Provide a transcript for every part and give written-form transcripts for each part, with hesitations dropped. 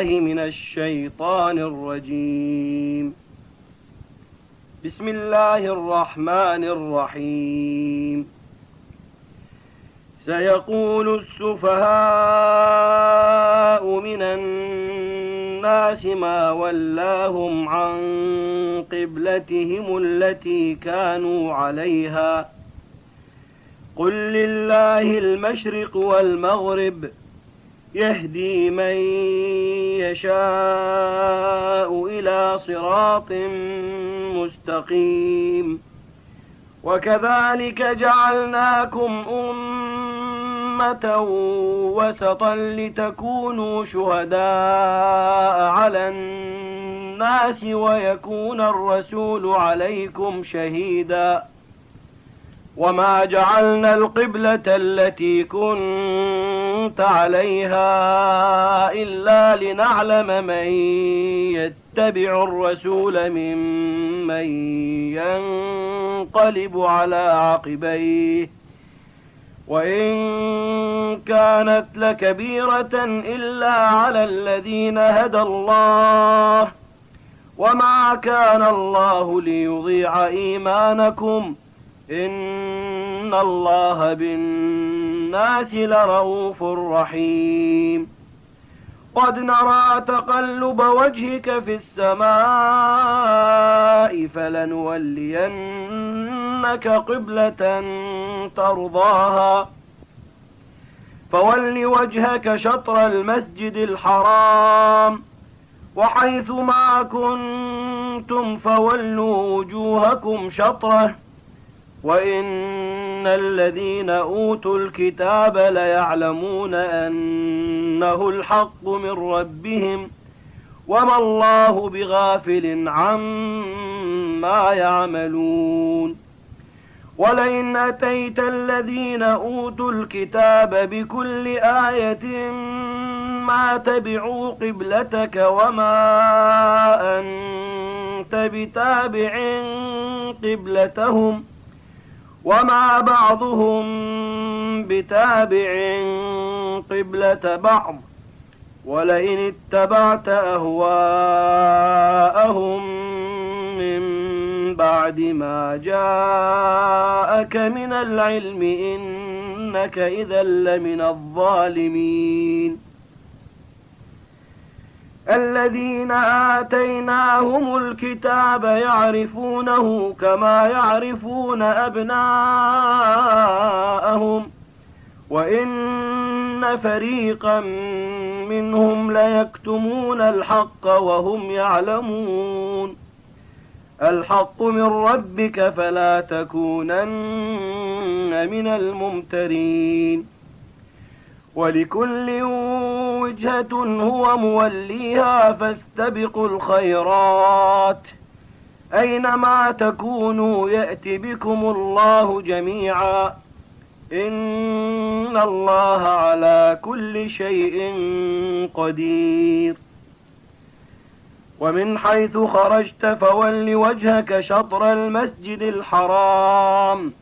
بالله من الشيطان الرجيم. بسم الله الرحمن الرحيم. سيقول السفهاء من الناس ما ولاهم عن قبلتهم التي كانوا عليها قل لله المشرق والمغرب يهدي من يشاء إلى صراط مستقيم. وكذلك جعلناكم أمة وسطا لتكونوا شهداء على الناس ويكون الرسول عليكم شهيدا. وما جعلنا القبلة التي كنت عليها إلا لنعلم من يتبع الرسول ممن ينقلب على عقبيه وإن كانت لكبيرة إلا على الذين هدى الله وما كان الله ليضيع إيمانكم إن الله بالناس لرؤوف رحيم. قد نرى تقلب وجهك في السماء فلنولينك قبلة ترضاها فول وجهك شطر المسجد الحرام وحيث ما كنتم فولوا وجوهكم شطره وإن الذين أوتوا الكتاب ليعلمون أنه الحق من ربهم وما الله بغافل عما يعملون. ولئن أتيت الذين أوتوا الكتاب بكل آية ما تبعوا قبلتك وما أنت بتابع قبلتهم وما بعضهم بتابع قبلة بعض ولئن اتبعت أهواءهم من بعد ما جاءك من العلم إنك إذا لمن الظالمين. الذين آتيناهم الكتاب يعرفونه كما يعرفون أبناءهم وإن فريقا منهم ليكتمون الحق وهم يعلمون. الحق من ربك فلا تكونن من الممترين. ولكل وجهة هو موليها فاستبقوا الخيرات أينما تكونوا يأت بكم الله جميعا إن الله على كل شيء قدير. ومن حيث خرجت فول وجهك شطر المسجد الحرام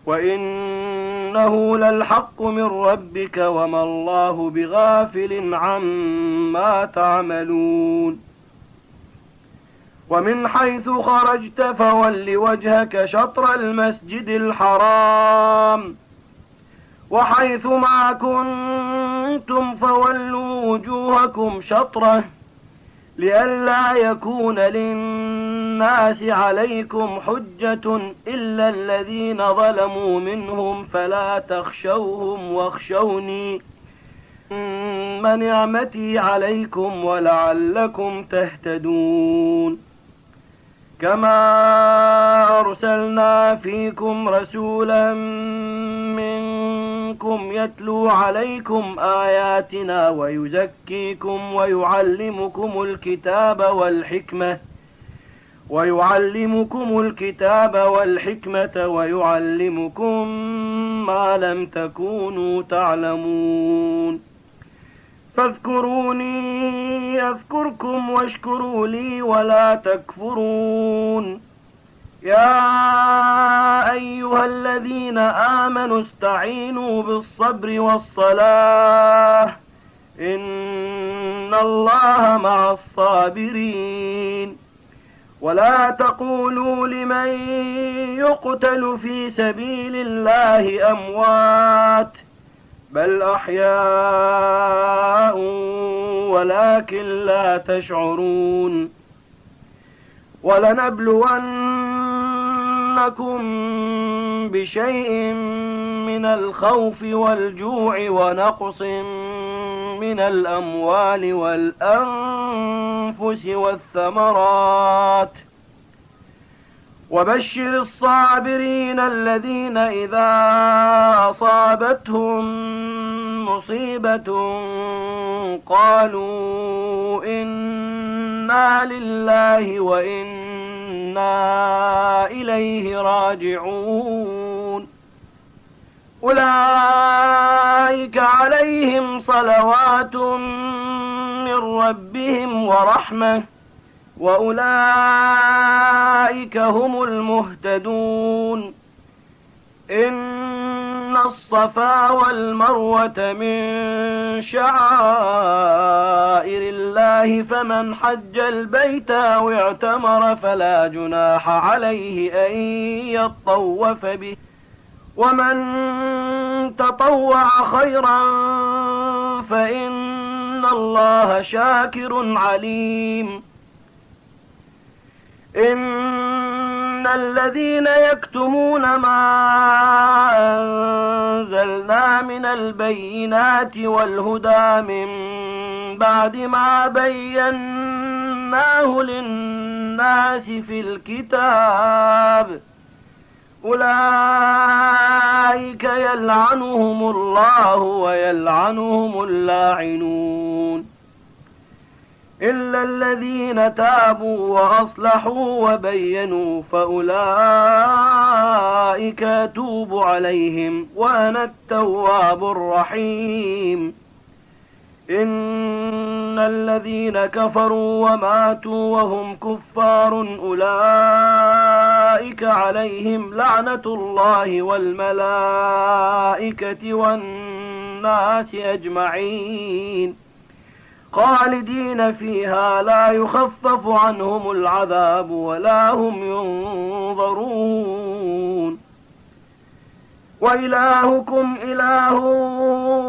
وإنه للحق من ربك وما الله بغافل عما تعملون. ومن حيث خرجت فول وجهك شطر المسجد الحرام وحيث ما كنتم فولوا وجوهكم شطره لئلا يكون للناس عليكم حجة إلا الذين ظلموا منهم فلا تخشوهم واخشوني من نعمتي عليكم ولعلكم تهتدون. كما أرسلنا فيكم رسولا منكم يتلو عليكم آياتنا ويزكيكم ويعلمكم الكتاب والحكمة ويعلمكم ما لم تكونوا تعلمون. فاذكروني أذكركم واشكروا لي ولا تكفرون. يا أيها الذين آمنوا استعينوا بالصبر والصلاة إن الله مع الصابرين ولا تقولوا لمن يقتل في سبيل الله أموات بل أحياء ولكن لا تشعرون ولنبلونكم بشيء من الخوف والجوع ونقص من الأموال والأنفس والثمرات وبشر الصابرين الذين إذا أصابتهم مصيبة قالوا إنا لله وإنا إليه راجعون أولئك عليهم صلوات من ربهم ورحمة وأولئك هم المهتدون إن الصفا والمروة من شعائر الله فمن حج البيت أو اعتمر فلا جناح عليه أن يطوف به ومن تطوع خيرا فإن الله شاكر عليم إن الذين يكتمون ما أنزلنا من البينات والهدى من بعد ما بيناه للناس في الكتاب أولئك يلعنهم الله ويلعنهم اللاعنون إلا الذين تابوا وأصلحوا وبينوا فأولئك أتوب عليهم وأنا التواب الرحيم إن الذين كفروا وماتوا وهم كفار أولئك عليهم لعنة الله والملائكة والناس أجمعين خالدين فيها لا يخفف عنهم العذاب ولا هم ينظرون وإلهكم إله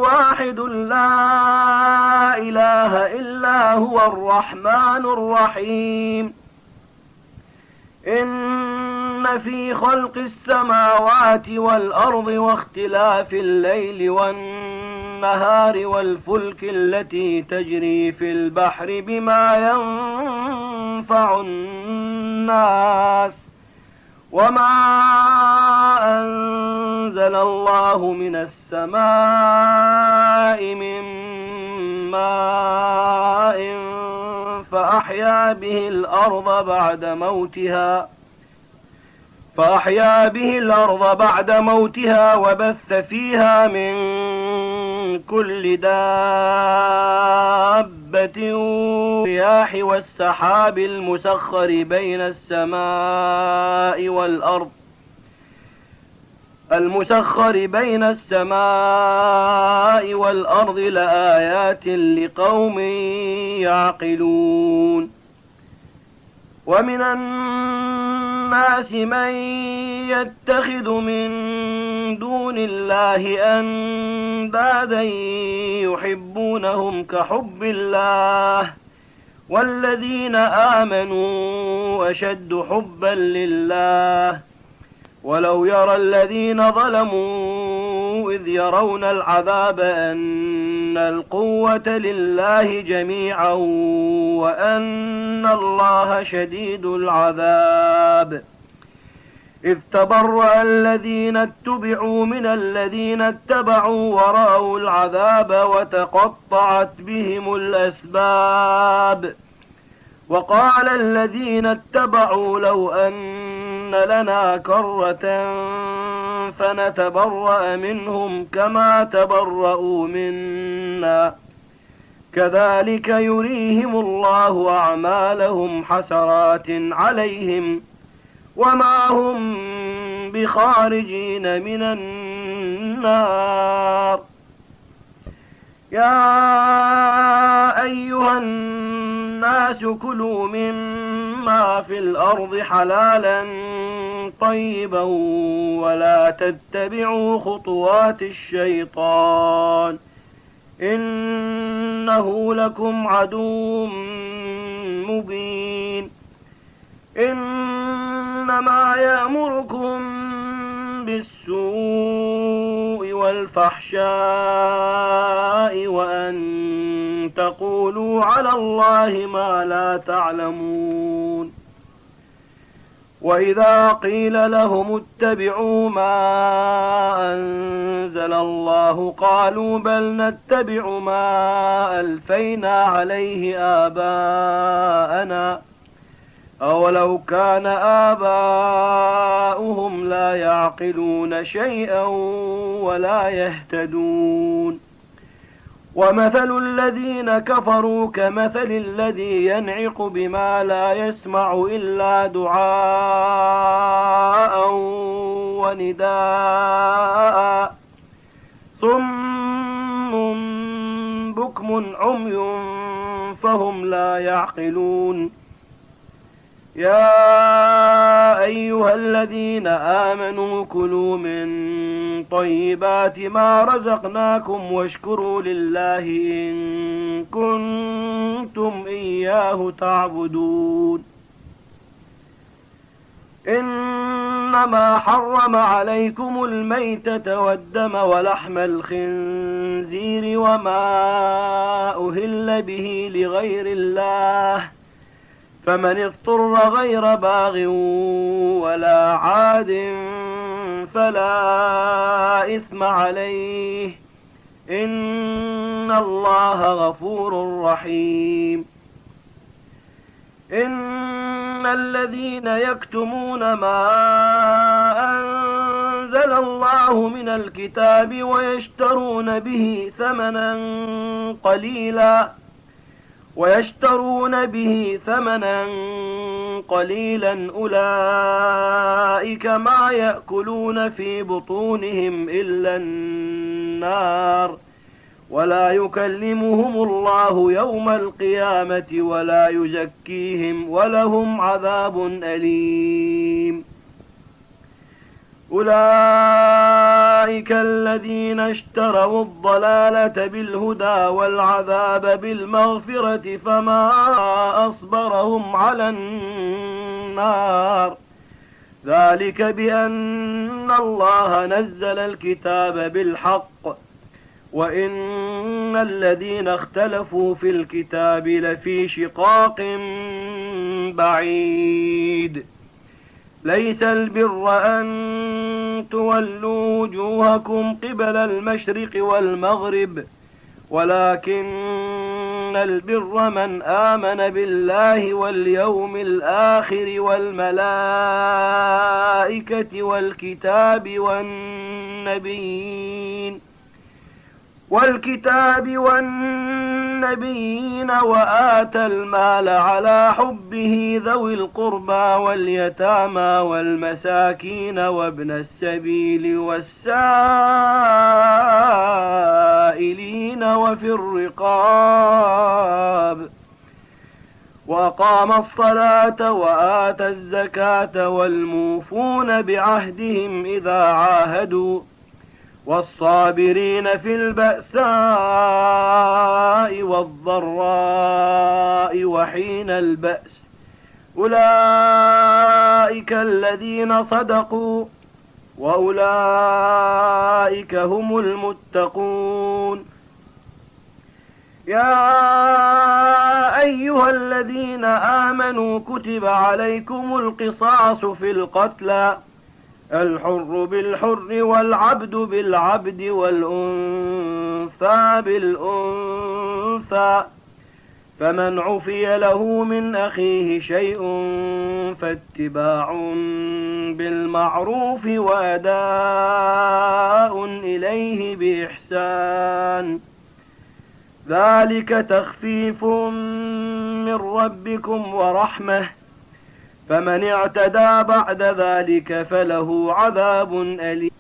واحد لا إله إلا هو الرحمن الرحيم إن في خلق السماوات والأرض واختلاف الليل والنهار والفلك التي تجري في البحر بما ينفع الناس وما أنزل الله من السماء من ماء فأحيا به الأرض بعد موتها وبث فيها من كل دابة والرياح والسحاب المسخر بين السماء والأرض لآيات لقوم يعقلون ومن الناس من يتخذ من دون الله أندادا يحبونهم كحب الله والذين آمنوا أشد حبا لله ولو يرى الذين ظلموا إذ يرون العذاب أن القوة لله جميعا وأن الله شديد العذاب إذ تبرأ الذين اتبعوا من الذين اتبعوا ورأوا العذاب وتقطعت بهم الأسباب وقال الذين اتبعوا لو أن لنا كرة فنتبرأ منهم كما تبرأوا منا كذلك يريهم الله أعمالهم حسرات عليهم وما هم بخارجين من النار يا أيها الناس كلوا مما في الأرض حلالا طيبا ولا تتبعوا خطوات الشيطان إنه لكم عدو مبين. إنما يأمركم بالسوء والفحشاء وأن تقولوا على الله ما لا تعلمون. وإذا قيل لهم اتبعوا ما أنزل الله قالوا بل نتبع ما ألفينا عليه آباءنا أولو كان آباؤهم لا يعقلون شيئا ولا يهتدون. ومثل الذين كفروا كمثل الذي ينعق بما لا يسمع إلا دعاء ونداء صم بكم عمي فهم لا يعقلون. يا أيها الذين آمنوا كلوا من طيبات ما رزقناكم واشكروا لله إن كنتم إياه تعبدون. إنما حرم عليكم الميتة والدم ولحم الخنزير وما أهل به لغير الله فمن اضطر غير باغ ولا عاد فلا إثم عليه إن الله غفور رحيم. إن الذين يكتمون ما أنزل الله من الكتاب ويشترون به ثمنا قليلا أولئك ما يأكلون في بطونهم إلا النار ولا يكلمهم الله يوم القيامة ولا يزكيهم ولهم عذاب أليم. أولئك الذين اشتروا الضلالة بالهدى والعذاب بالمغفرة فما أصبرهم على النار ذلك بأن الله نزل الكتاب بالحق وإن الذين اختلفوا في الكتاب لفي شقاق بعيد. ليس البر أن تولوا وجوهكم قبل المشرق والمغرب ولكن البر من آمن بالله واليوم الآخر والملائكة والكتاب والنبيين وآتى المال على حبه ذوي القربى واليتامى والمساكين وابن السبيل والسائلين وفي الرقاب وأقام الصلاة وآتى الزكاة والموفون بعهدهم إذا عاهدوا والصابرين في البأساء والضراء وحين البأس أولئك الذين صدقوا وأولئك هم المتقون. يا أيها الذين آمنوا كتب عليكم القصاص في القتلى الحر بالحر والعبد بالعبد والأنثى بالأنثى فمن عفي له من أخيه شيء فاتباع بالمعروف وأداء إليه بإحسان ذلك تخفيف من ربكم ورحمة فمن اعتدى بعد ذلك فله عذاب أليم.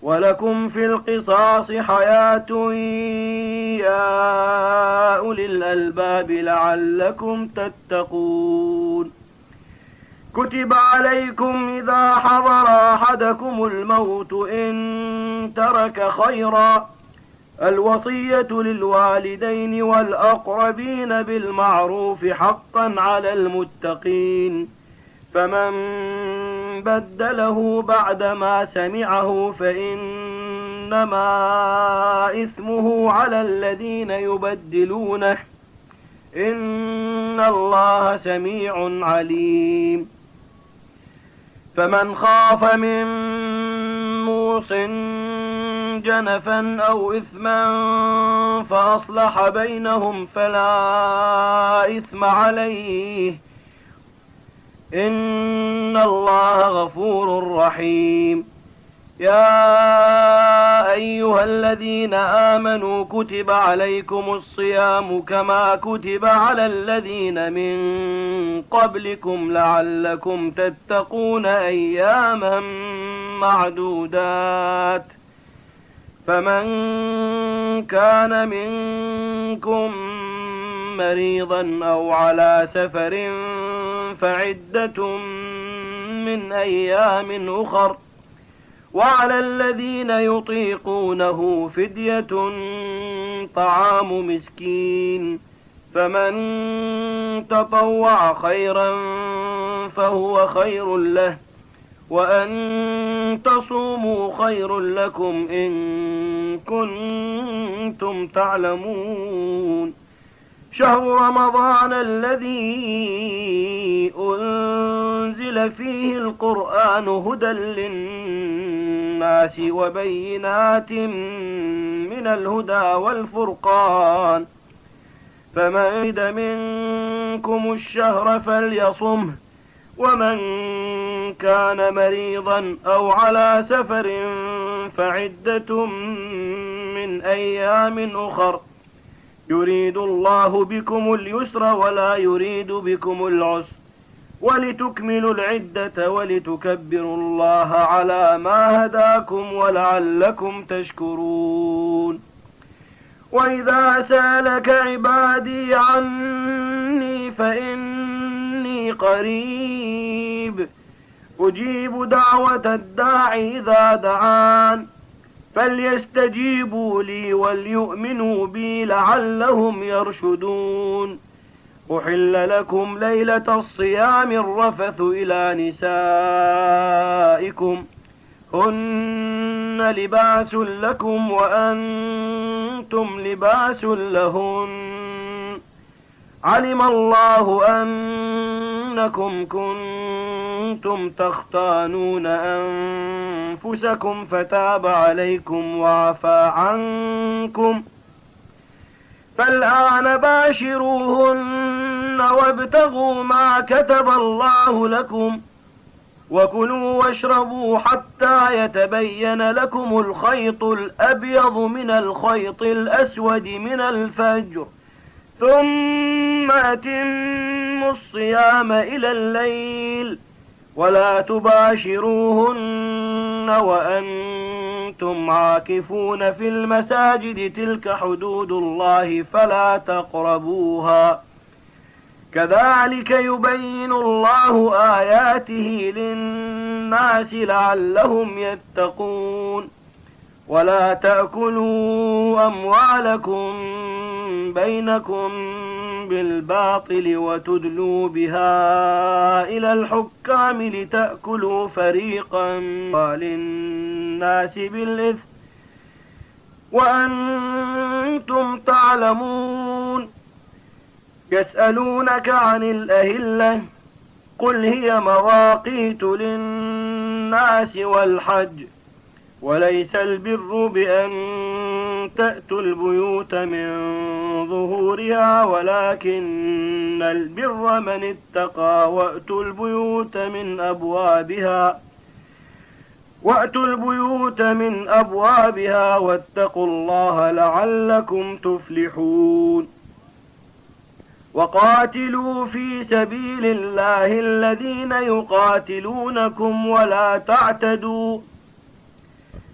ولكم في القصاص حياة يا أولي الألباب لعلكم تتقون. كتب عليكم إذا حضر أحدكم الموت إن ترك خيرا الوصية للوالدين والأقربين بالمعروف حقا على المتقين، فمن بدله بعدما سمعه فإنما إثمه على الذين يبدلونه، إن الله سميع عليم. فمن خاف من موص جنفا أو إثما فأصلح بينهم فلا إثم عليه، إن الله غفور رحيم. يا أيها الذين آمنوا كتب عليكم الصيام كما كتب على الذين من قبلكم لعلكم تتقون أياما معدودات. فمن كان منكم مريضا أو على سفر فعدة من أيام أخر، وعلى الذين يطيقونه فدية طعام مسكين، فمن تطوع خيرا فهو خير له، وأن تصوموا خير لكم إن كنتم تعلمون. شهر رمضان الذي أنزل فيه القرآن هدى للناس وبينات من الهدى والفرقان، فمن شهد منكم الشهر فليصمه، ومن كان مريضا أو على سفر فعدة من أيام أخر، يريد الله بكم اليسر ولا يريد بكم العسر، ولتكملوا العدة ولتكبروا الله على ما هداكم ولعلكم تشكرون. وإذا سألك عبادي عني فإني قريب أجيب دعوة الداعي إذا دعان، فليستجيبوا لي وليؤمنوا بي لعلهم يرشدون. أحل لكم ليلة الصيام الرفث إلى نسائكم هن لباس لكم وأنتم لباس لهن، علم الله أنكم كنتم تختانون أنفسكم فتاب عليكم وعفى عنكم، فالآن باشروهن وابتغوا ما كتب الله لكم، وكلوا واشربوا حتى يتبين لكم الخيط الأبيض من الخيط الأسود من الفجر، ثم أتموا الصيام إلى الليل، ولا تباشروهن وأنتم عاكفون في المساجد، تلك حدود الله فلا تقربوها، كذلك يبين الله آياته للناس لعلهم يتقون. ولا تأكلوا أموالكم بينكم بالباطل وتدلوا بها إلى الحكام لتأكلوا فريقا للناس بالإثم وأنتم تعلمون. يسألونك عن الأهلة قل هي مواقيت للناس والحج، وليس البر بأن تأتوا البيوت من ظهورها ولكن البر من اتقى وأتوا البيوت من أبوابها واتقوا الله لعلكم تفلحون. وقاتلوا في سبيل الله الذين يقاتلونكم ولا تعتدوا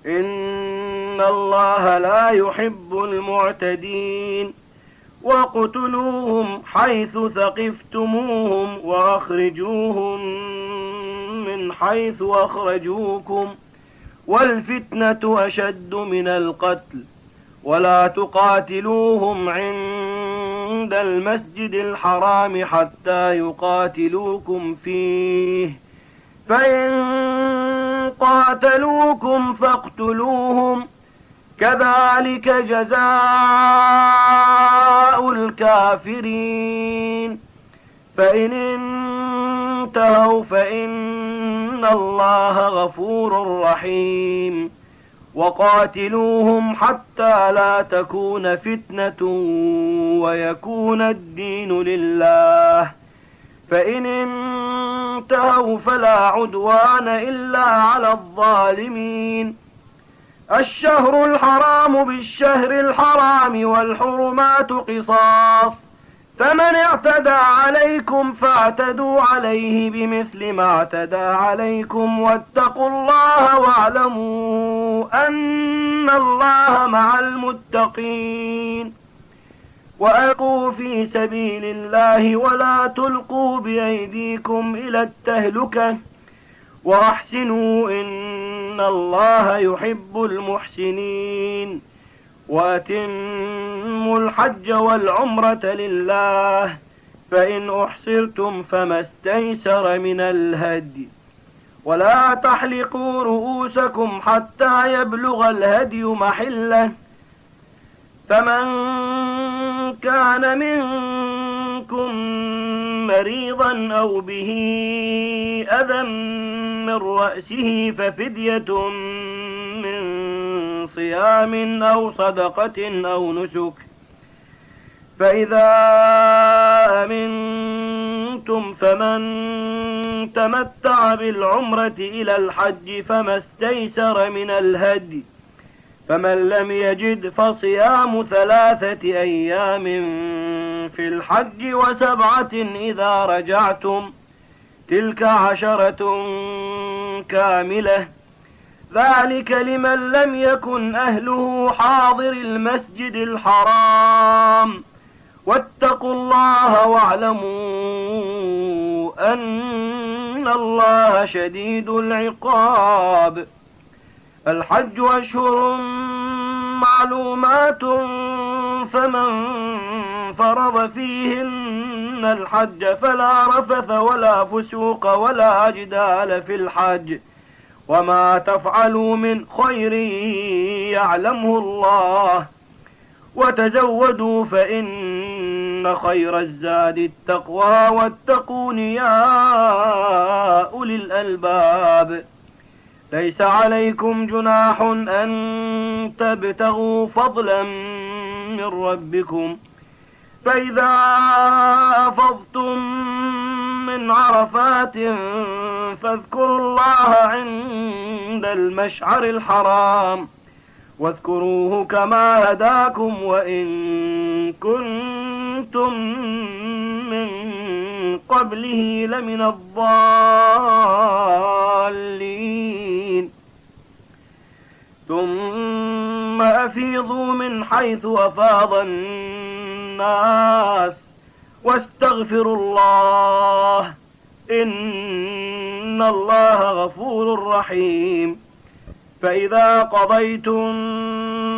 إن الله لا يحب المعتدين واقتلوهم حيث ثقفتموهم وأخرجوهم من حيث أخرجوكم والفتنة أشد من القتل ولا تقاتلوهم عند المسجد الحرام حتى يقاتلوكم فيه فإن قاتلوكم فاقتلوهم كذلك جزاء الكافرين فإن انتهوا فإن الله غفور رحيم وقاتلوهم حتى لا تكون فتنة ويكون الدين لله فإن انتهوا فلا عدوان إلا على الظالمين الشهر الحرام بالشهر الحرام والحرمات قصاص فمن اعتدى عليكم فاعتدوا عليه بمثل ما اعتدى عليكم واتقوا الله واعلموا أن الله مع المتقين وألقوا في سبيل الله ولا تلقوا بأيديكم إلى التهلكة وأحسنوا إن الله يحب المحسنين وأتموا الحج والعمرة لله فإن أحصرتم فما استيسر من الهدي ولا تحلقوا رؤوسكم حتى يبلغ الهدي محله فمن كان منكم مريضا أو به أذى من رأسه ففدية من صيام أو صدقة أو نسك فإذا أمنتم فمن تمتع بالعمرة إلى الحج فما استيسر من الهدي فمن لم يجد فصيام 3 أيام في الحج و7 إذا رجعتم تلك 10 كاملة ذلك لمن لم يكن أهله حاضر المسجد الحرام واتقوا الله واعلموا أن الله شديد العقاب الحج أشهر معلومات فمن فرض فيهن الحج فلا رفث ولا فسوق ولا جدال في الحج وما تفعلوا من خير يعلمه الله وتزودوا فإن خير الزاد التقوى واتقون يا أولي الألباب ليس عليكم جناح أن تبتغوا فضلا من ربكم فإذا أفضتم من عرفات فاذكروا الله عند المشعر الحرام واذكروه كما هداكم وإن كنتم من قبله لمن الضالين ثم أفيضوا من حيث أفاض الناس واستغفروا الله إن الله غفور رحيم فإذا قضيتم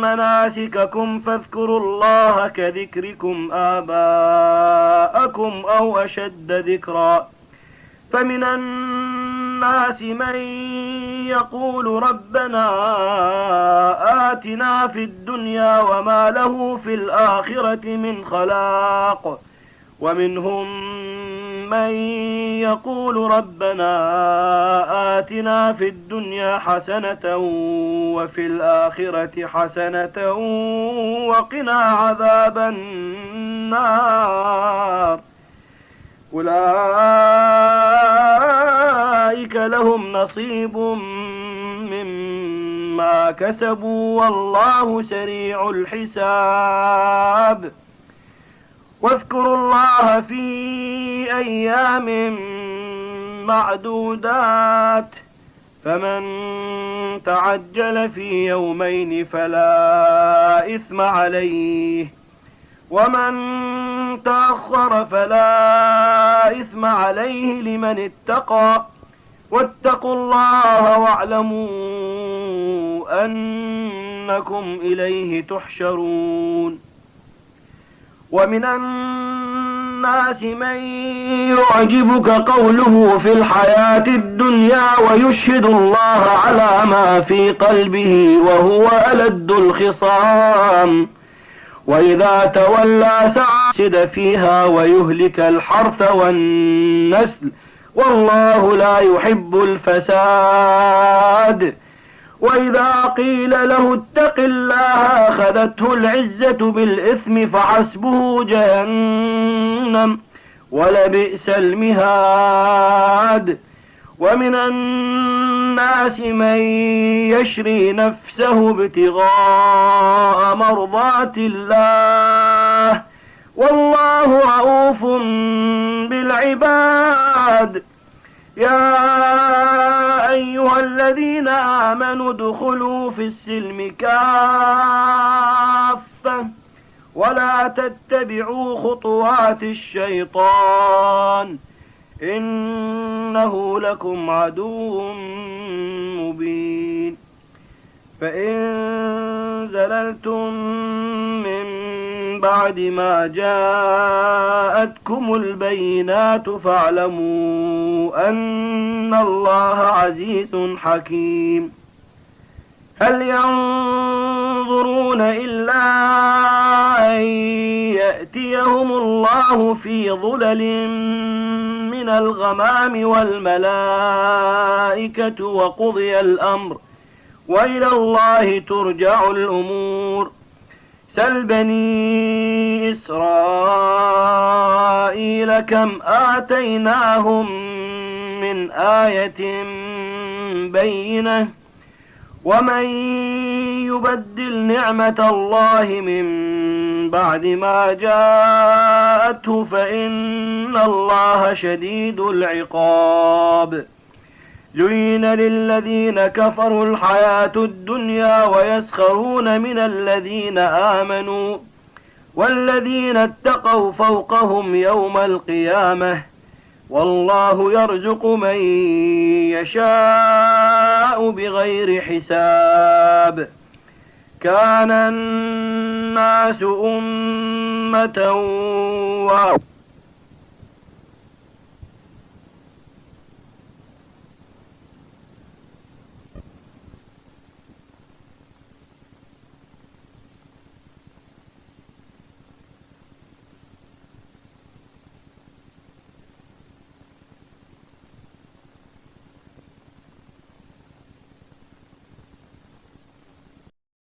مناسككم فاذكروا الله كذكركم آباءكم أو أشد ذكرا فمن الناس من يقول ربنا آتنا في الدنيا وما له في الآخرة من خلاق ومنهم من يقول ربنا آتنا في الدنيا حسنة وفي الآخرة حسنة وقنا عذاب النار أولئك لهم نصيب مما كسبوا والله سريع الحساب واذكروا الله في أيام معدودات فمن تعجل في يومين فلا إثم عليه، ومن تأخر فلا إثم عليه لمن اتقى، واتقوا الله واعلموا أنكم إليه تحشرون. ومن الناس من يعجبك قوله في الحياة الدنيا ويشهد الله على ما في قلبه وهو ألد الخصام، وإذا تولى سعى فيها ويهلك الحرث والنسل، والله لا يحب الفساد. وإذا قيل له اتق الله أخذته العزة بالإثم فحسبه جهنم ولبئس المهاد. ومن الناس من يشري نفسه ابتغاء مرضات الله، والله رؤوف بالعباد. يا أيها الذين آمنوا ادخلوا في السلم كافة ولا تتبعوا خطوات الشيطان إنه لكم عدو مبين. فإن زللتم من بعد ما جاءتكم البينات فاعلموا أن الله عزيز حكيم. هل ينظرون إلا أن يأتيهم الله في ظلل من الغمام والملائكة وقضي الأمر وإلى الله ترجع الأمور. سل بني إسرائيل كم آتيناهم من آية بينة، ومن يبدل نعمة الله من بعد ما جاءته فإن الله شديد العقاب. زين للذين كفروا الحياة الدنيا ويسخرون من الذين آمنوا، والذين اتقوا فوقهم يوم القيامة، والله يرزق من يشاء بغير حساب. كان الناس أمة واحدة